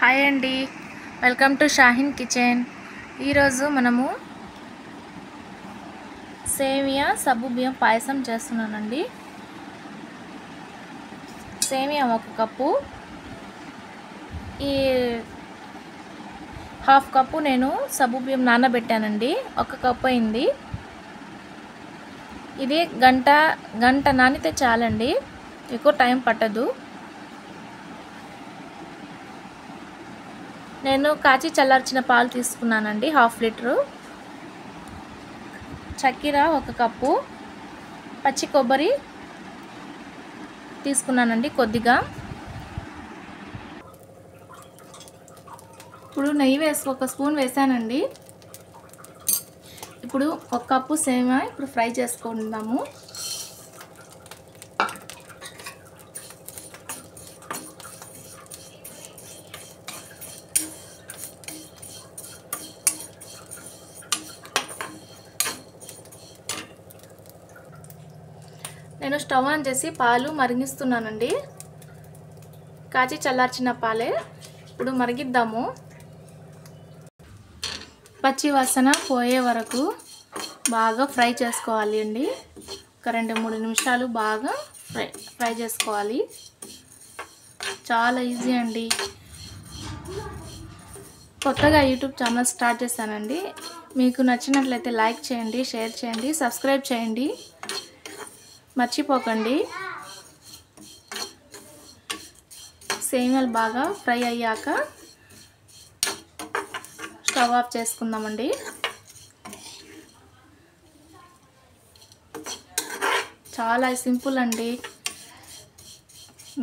Hi అండి, welcome to Shaheen kitchen. ఈరోజు మనము సేమియా సగ్గు బియ్యం పాయసం చేస్తున్నానండి. సేమియా 1 కప్పు, ఈ హాఫ్ కప్పు నేను సగ్గు బియ్యం నానబెట్టానండి. 1 కప్పు అయింది. ఇది గంట నానితే చాలండి, ఎక్కువ టైం పట్టదు. నేను కాచి చల్లార్చిన పాలు తీసుకున్నానండి, 1/2 లీటరు. చక్కెర 1 కప్పు, పచ్చి కొబ్బరి తీసుకున్నానండి కొద్దిగా. ఇప్పుడు నెయ్యి 1 స్పూన్ వేసానండి. ఇప్పుడు 1 కప్పు సేమియా ఇప్పుడు ఫ్రై చేసుకుందాము. నేను స్టవ్ ఆన్ చేసి పాలు మరిగిస్తున్నానండి. కాచి చల్లార్చిన పాలే, ఇప్పుడు మరిగిద్దాము. పచ్చి వాసన పోయే వరకు బాగా ఫ్రై చేసుకోవాలి అండి. ఒక 2-3 నిమిషాలు బాగా ఫ్రై చేసుకోవాలి. చాలా ఈజీ అండి. కొత్తగా యూట్యూబ్ ఛానల్ స్టార్ట్ చేశానండి. మీకు నచ్చినట్లయితే లైక్ చేయండి, షేర్ చేయండి, సబ్స్క్రైబ్ చేయండి, మర్చిపోకండి. సేమియాలు బాగా ఫ్రై అయ్యాక స్టవ్ ఆఫ్ చేసుకుందామండి. చాలా సింపుల్ అండి.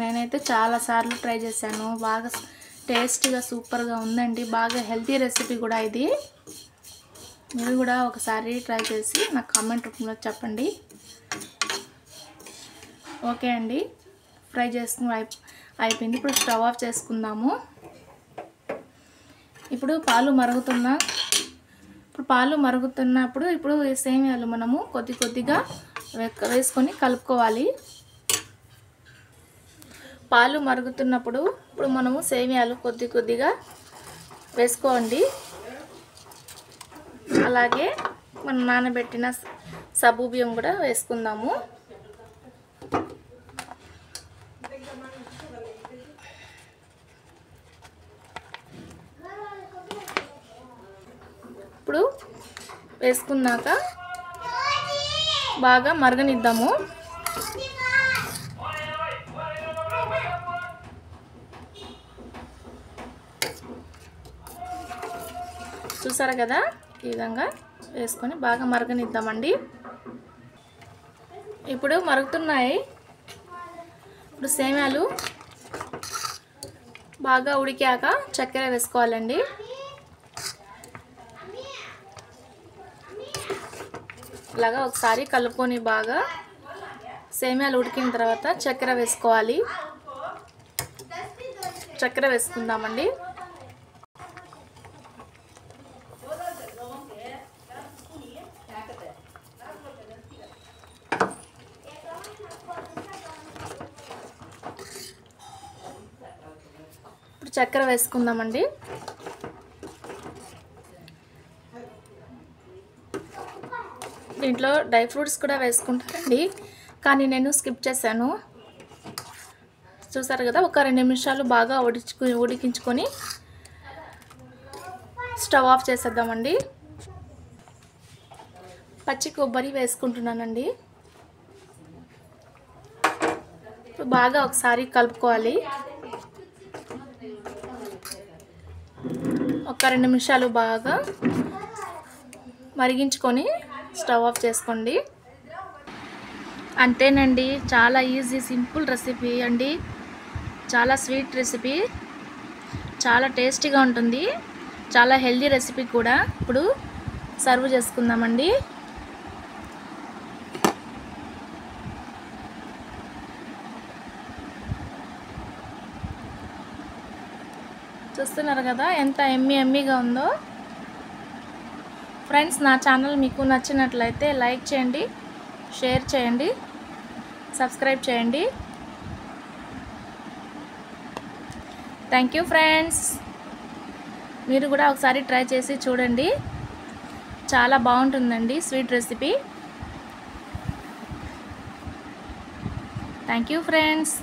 నేనైతే చాలాసార్లు ట్రై చేశాను. బాగా టేస్టీగా సూపర్గా ఉందండి. బాగా హెల్తీ రెసిపీ కూడా ఇది. మీరు కూడా ఒకసారి ట్రై చేసి నాకు కామెంట్ రూపంలో చెప్పండి. ఓకే అండి, ఫ్రై చేసుకుని అయిపోయింది. ఇప్పుడు స్టవ్ ఆఫ్ చేసుకుందాము. ఇప్పుడు పాలు మరుగుతున్నప్పుడు ఇప్పుడు ఈ సేమియాలు మనము కొద్దిగా వేసుకొని కలుపుకోవాలి. పాలు మరుగుతున్నప్పుడు ఇప్పుడు మనము సేమియాలు కొద్దిగా వేసుకోండి. అలాగే మనం నానబెట్టిన సగ్గు బియ్యం కూడా వేసుకుందాము. ఇప్పుడు వేసుకున్నాక బాగా మరగనిద్దాము. చూసారు కదా, ఈ విధంగా వేసుకొని బాగా మరగనిద్దామండి. ఇప్పుడు మరుగుతున్నాయి. ఇప్పుడు సేమియాలు బాగా ఉడికాక చక్కెర వేసుకోవాలండి. ఇలాగా ఒకసారి కలుపుకొని బాగా సేమియాలు ఉడికిన తర్వాత చక్కెర వేసుకోవాలి. చక్కెర వేసుకుందామండి. ఇప్పుడు చక్కెర వేసుకుందామండి. దీంట్లో డ్రై ఫ్రూట్స్ కూడా వేసుకుంటానండి, కానీ నేను స్కిప్ చేశాను. చూసారు కదా, ఒక 2 నిమిషాలు బాగా ఉడికించుకొని స్టవ్ ఆఫ్ చేసేద్దామండి. పచ్చి కొబ్బరి వేసుకుంటున్నానండి. బాగా ఒకసారి కలుపుకోవాలి. ఒక 2 నిమిషాలు బాగా మరిగించుకొని స్టవ్ ఆఫ్ చేసుకోండి. అంతేనండి, చాలా ఈజీ సింపుల్ రెసిపీ అండి. చాలా స్వీట్ రెసిపీ, చాలా టేస్టీగా ఉంటుంది, చాలా హెల్దీ రెసిపీ కూడా. ఇప్పుడు సర్వ్ చేసుకుందామండి. చూస్తున్నారు కదా ఎంత ఎమ్మీగా ఉందో. ఫ్రెండ్స్, నా ఛానల్ మీకు నచ్చినట్లయితే లైక్ చేయండి, షేర్ చేయండి, సబ్స్క్రైబ్ చేయండి. Thank you friends. మీరు కూడా ఒకసారి ట్రై చేసి చూడండి, చాలా బాగుంటుందండి sweet recipe. Thank you friends.